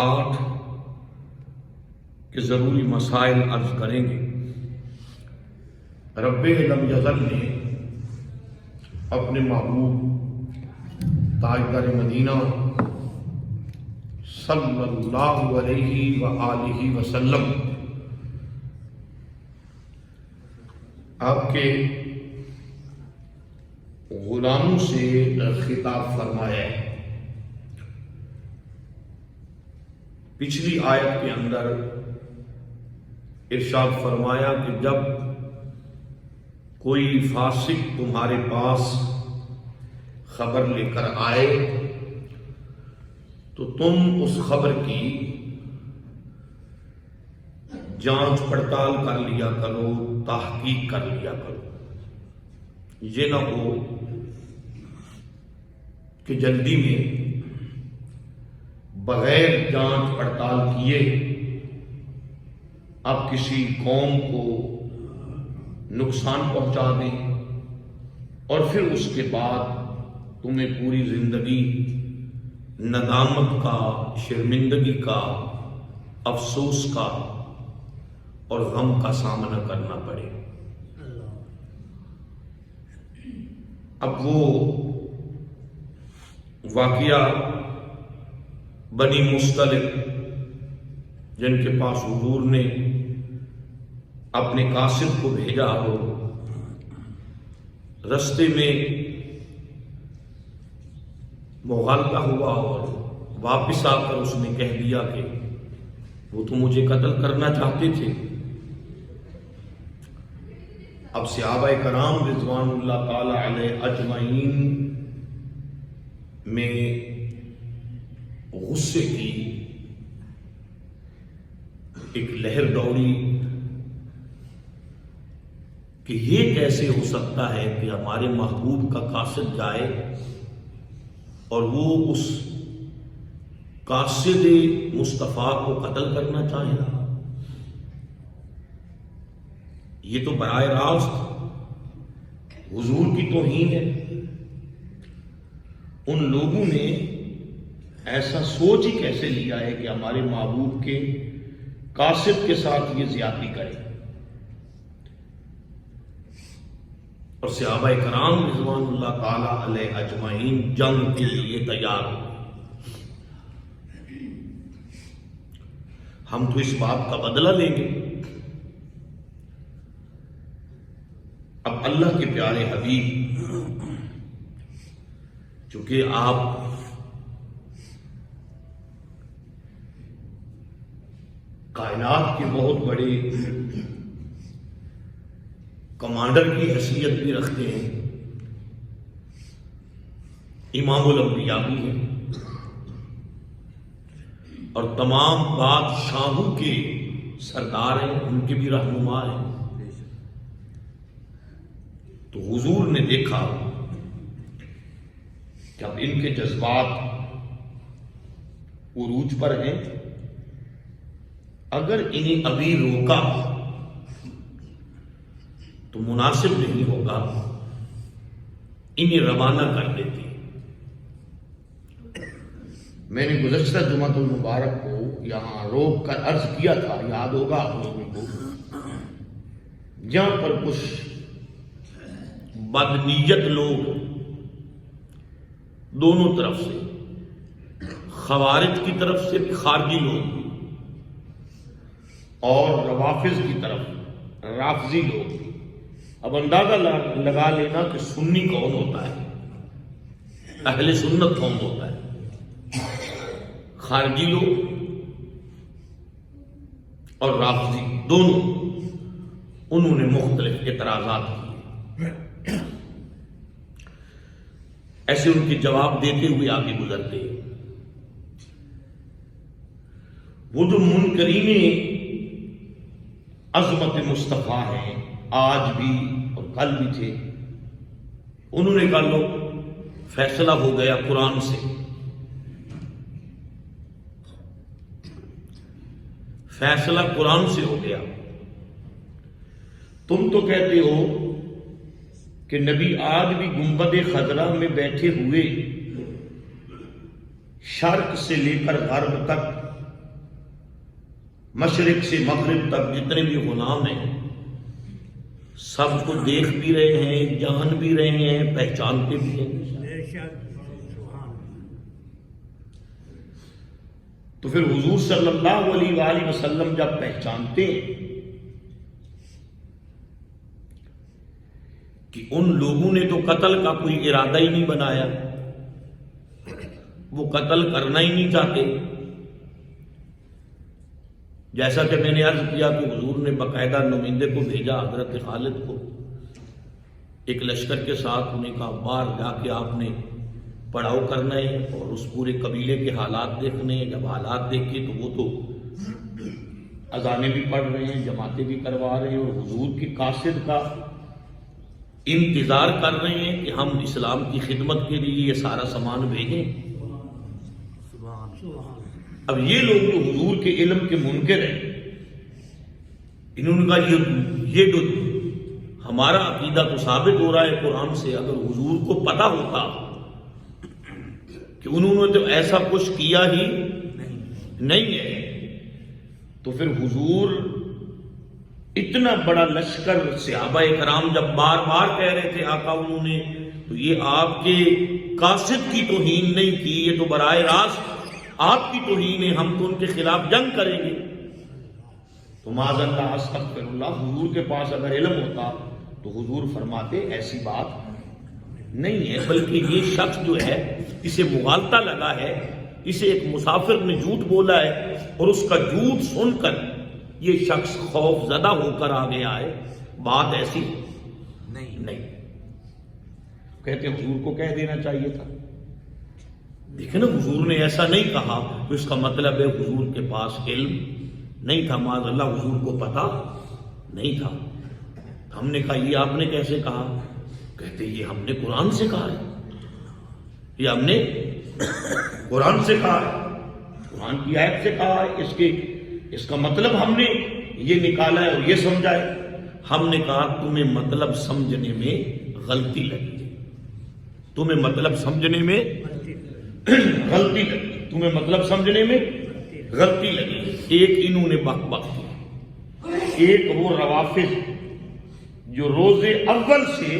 8 کے ضروری مسائل عرض کریں گے۔ رب لم یزل نے اپنے محبوب تاجدار مدینہ صلی اللہ علیہ وآلہ وسلم آپ کے غلاموں سے خطاب فرمایا ہے۔ پچھلی آیت کے اندر ارشاد فرمایا کہ جب کوئی فاسق تمہارے پاس خبر لے کر آئے تو تم اس خبر کی جانچ پڑتال کر لیا کرو، تحقیق کر لیا کرو۔ یہ نہ ہو کہ جلدی میں بغیر جانچ پڑتال کیے آپ کسی قوم کو نقصان پہنچا دیں اور پھر اس کے بعد تمہیں پوری زندگی ندامت کا، شرمندگی کا، افسوس کا اور غم کا سامنا کرنا پڑے۔ اب وہ واقعہ بنی مصطلق جن کے پاس حضور نے اپنے قاصد کو بھیجا ہو، رستے میں مغالطہ ہوا اور واپس آ کر اس نے کہہ دیا کہ وہ تو مجھے قتل کرنا چاہتے تھے۔ اب صحابہ کرام رضوان اللہ تعالی علیہ اجمعین میں غصے کی ایک لہر دوڑی کہ یہ کیسے ہو سکتا ہے کہ ہمارے محبوب کا قاصد جائے اور وہ اس قاصد مصطفیٰ کو قتل کرنا چاہے۔ یہ تو براہ راست حضور کی توہین ہے۔ ان لوگوں نے ایسا سوچ ہی کیسے لیا ہے کہ ہمارے محبوب کے قاصد کے ساتھ یہ زیادتی کرے۔ اور صحابہ کرام رضوان اللہ تعالی علیہ اجمعین جنگ کے لیے تیار ہو۔ ہم تو اس بات کا بدلہ لیں گے۔ اب اللہ کے پیارے حبیب چونکہ آپ کائنات کے بہت بڑے کمانڈر کی حیثیت بھی رکھتے ہیں، امام الانبیاء بھی ہیں اور تمام بادشاہوں کے سردار ہیں، ان کے بھی رہنما ہیں۔ تو حضور نے دیکھا کہ اب ان کے جذبات عروج پر ہیں، اگر انہیں ابھی روکا تو مناسب نہیں ہوگا، انہیں روانہ کر دیتے۔ میں نے گزشتہ جمعۃ المبارک کو یہاں روک کر عرض کیا تھا، یاد ہوگا آپ لوگوں کو، جہاں پر کچھ بدنیت لوگ دونوں طرف سے، خوارج کی طرف سے بھی خارجی لوگ اور روافض کی طرف رافضی لوگ، اب اندازہ لگا لینا کہ سنی کون ہوتا ہے، اہل سنت کون ہوتا ہے۔ خارجی لوگ اور رافضی دونوں، انہوں نے مختلف اعتراضات کیے، ایسے ان کے جواب دیتے ہوئے آگے گزرتے۔ وہ جو منکرین عظمت مصطفیٰ ہیں، آج بھی اور کل بھی تھے، انہوں نے کہا لو فیصلہ ہو گیا قرآن سے، فیصلہ قرآن سے ہو گیا۔ تم تو کہتے ہو کہ نبی آج بھی گنبد خضرا میں بیٹھے ہوئے شرق سے لے کر غرب تک مشرق سے مغرب تک جتنے بھی غلام ہیں سب کو دیکھ بھی رہے ہیں، جان بھی رہے ہیں، پہچانتے بھی ہیں۔ تو پھر حضور صلی اللہ علیہ وآلہ وسلم جب پہچانتے کہ ان لوگوں نے تو قتل کا کوئی ارادہ ہی نہیں بنایا، وہ قتل کرنا ہی نہیں چاہتے، جیسا کہ میں نے عرض کیا کہ حضور نے باقاعدہ نمائندے کو بھیجا حضرت خالد کو ایک لشکر کے ساتھ، انہیں کہا باہر جا کے آپ نے پڑاؤ کرنا ہے اور اس پورے قبیلے کے حالات دیکھنے ہیں۔ جب حالات دیکھے تو وہ تو اذانیں بھی پڑھ رہے ہیں، جماعتیں بھی کروا رہے ہیں اور حضور کی قاصد کا انتظار کر رہے ہیں کہ ہم اسلام کی خدمت کے لیے یہ سارا سامان بھیجیں۔ اب یہ لوگ جو حضور کے علم کے منکر ہیں، انہوں نے کہا یہ جو ہمارا عقیدہ تو ثابت ہو رہا ہے قرآن سے، اگر حضور کو پتہ ہوتا کہ انہوں نے تو ایسا کچھ کیا ہی نہیں ہے، تو پھر حضور اتنا بڑا لشکر صحابہ کرام جب بار بار کہہ رہے تھے آقا انہوں نے، تو یہ آپ کے قاصد کی توہین نہیں کی، یہ تو براہ راست آپ کی توہین ہے، ہم تو ان کے خلاف جنگ کریں گے۔ تو معاذ اللہ استغفر اللہ، حضور کے پاس اگر علم ہوتا تو حضور فرماتے ایسی بات نہیں ہے، بلکہ یہ شخص جو ہے اسے مغالطہ لگا ہے، اسے ایک مسافر نے جھوٹ بولا ہے اور اس کا جھوٹ سن کر یہ شخص خوف زدہ ہو کر آ گیا ہے، بات ایسی نہیں۔ کہتے ہیں حضور کو کہہ دینا چاہیے تھا، دیکھیں نا حضور نے ایسا نہیں کہا تو اس کا مطلب ہے حضور کے پاس علم نہیں تھا، معاذ اللہ حضور کو پتا نہیں تھا۔ ہم نے کہا یہ آپ نے کیسے کہا؟ کہتے یہ ہم نے قرآن سے کہا ہے، یہ ہم نے قرآن سے کہا ہے، قرآن کی آیت سے کہا ہے، اس کا مطلب ہم نے یہ نکالا ہے اور یہ سمجھا ہے۔ ہم نے کہا تمہیں مطلب سمجھنے میں غلطی لگی، تمہیں مطلب سمجھنے میں غلطی لگی، تمہیں مطلب سمجھنے میں غلطی لگی۔ ایک انہوں نے بک بک کی، ایک وہ روافض جو روز اول سے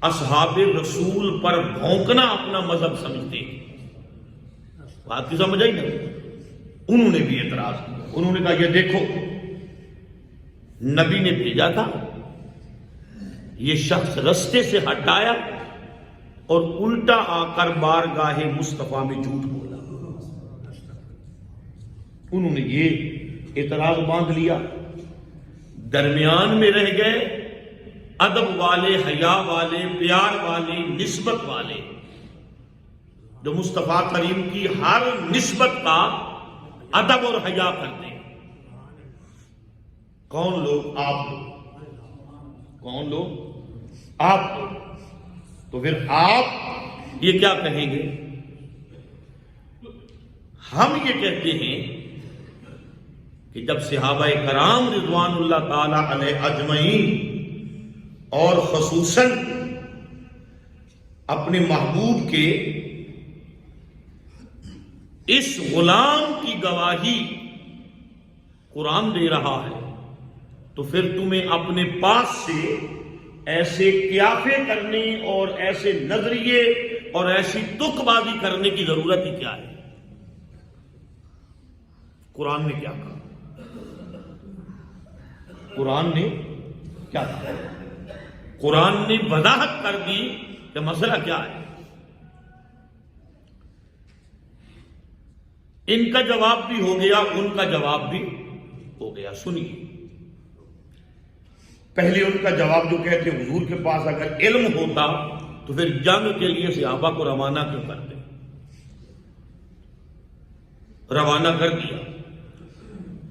اصحاب رسول پر بھونکنا اپنا مذہب سمجھتے ہیں، بات کی سمجھ آئی نا؟ انہوں نے بھی اعتراض کیا، انہوں نے کہا یہ دیکھو نبی نے بھیجا تھا، یہ شخص رستے سے ہٹایا اور الٹا آ کر بارگاہ مصطفیٰ میں جھوٹ بولا۔ انہوں نے یہ اعتراض باندھ لیا، درمیان میں رہ گئے ادب والے، حیا والے، پیار والے، نسبت والے، جو مصطفیٰ کریم کی ہر نسبت کا ادب اور حیا کرتے ہیں۔ کون لوگ؟ آپ لوگ۔ کون لوگ؟ آپ لوگ۔ تو پھر آپ یہ کیا کہیں گے؟ ہم یہ کہتے ہیں کہ جب صحابہ کرام رضوان اللہ تعالی علیہ اجمعین اور خصوصاً اپنے محبوب کے اس غلام کی گواہی قرآن دے رہا ہے، تو پھر تمہیں اپنے پاس سے ایسے قیافے کرنے اور ایسے نظریے اور ایسی تک بازی کرنے کی ضرورت ہی کیا ہے؟ قرآن نے کیا کہا؟ قرآن نے کیا کہا؟ قرآن نے وضاحت کر دی کہ مسئلہ کیا ہے۔ ان کا جواب بھی ہو گیا، ان کا جواب بھی ہو گیا۔ سنیے، پہلے ان کا جواب جو کہتے حضور کے پاس اگر علم ہوتا تو پھر جنگ کے لیے صحابہ کو روانہ کیوں کرتے؟ روانہ کر دیا،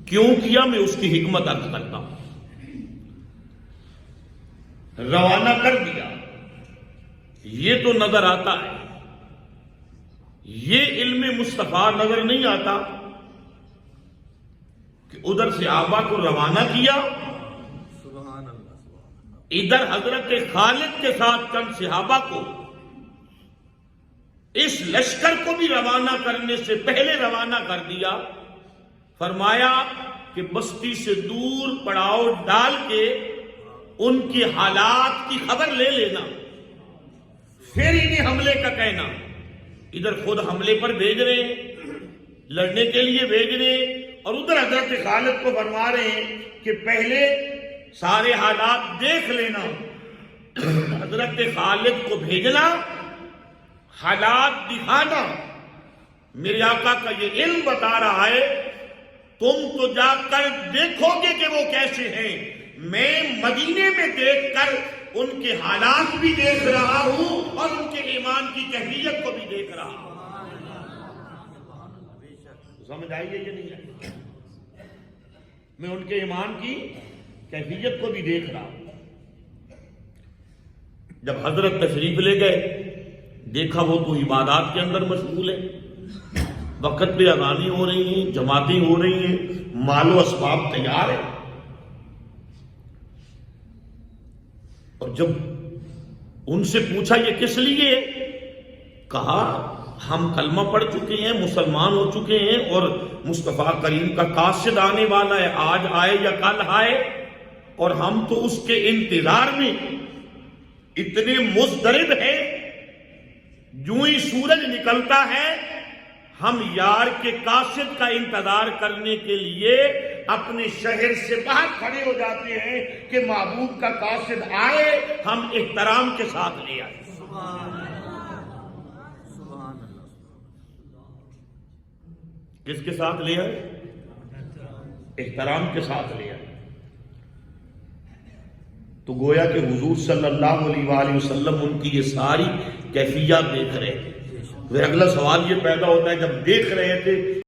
کیوں کیا؟ میں اس کی حکمت عرض کرتا ہوں۔ روانہ کر دیا، یہ تو نظر آتا ہے، یہ علم مصطفیٰ نظر نہیں آتا کہ ادھر صحابہ کو روانہ کیا، ادھر حضرت خالد کے ساتھ چند صحابہ کو اس لشکر کو بھی روانہ کرنے سے پہلے روانہ کر دیا، فرمایا کہ بستی سے دور پڑاؤ ڈال کے ان کے حالات کی خبر لے لینا، پھر انہیں حملے کا کہنا۔ ادھر خود حملے پر بھیج رہے ہیں، لڑنے کے لیے بھیج رہے ہیں، اور ادھر حضرت خالد کو فرما رہے ہیں کہ پہلے سارے حالات دیکھ لینا۔ حضرت خالد کو بھیجنا، حالات دکھانا۔ میرے آقا کا یہ علم بتا رہا ہے تم تو جا کر دیکھو گے کہ وہ کیسے ہیں، میں مدینے میں دیکھ کر ان کے حالات بھی دیکھ رہا ہوں اور ان کے ایمان کی کیفیت کو بھی دیکھ رہا ہوں۔ سمجھ آئیے کہ نہیں ہے؟ میں ان کے ایمان کی کیفیت کو بھی دیکھ رہا ہوں۔ جب حضرت تشریف لے گئے، دیکھا وہ تو عبادات کے اندر مشغول ہے، وقت پہ اذانیں ہو رہی ہیں، جماعتیں ہو رہی ہیں، مال و اسباب تیار ہے۔ اور جب ان سے پوچھا یہ کس لیے، کہا ہم کلمہ پڑھ چکے ہیں، مسلمان ہو چکے ہیں، اور مصطفیٰ کریم کا قاصد آنے والا ہے، آج آئے یا کل آئے، اور ہم تو اس کے انتظار میں اتنے مضطرب ہیں، جو ہی سورج نکلتا ہے ہم یار کے قاصد کا انتظار کرنے کے لیے اپنے شہر سے باہر کھڑے ہو جاتے ہیں کہ محبوب کا قاصد آئے، ہم احترام کے ساتھ لے آئے۔ کس کے ساتھ لے آئے؟ احترام کے ساتھ لے آئے۔ تو گویا کہ حضور صلی اللہ علیہ وآلہ وسلم ان کی یہ ساری کیفیات دیکھ رہے تھے۔ پھر اگلا سوال یہ پیدا ہوتا ہے، جب دیکھ رہے تھے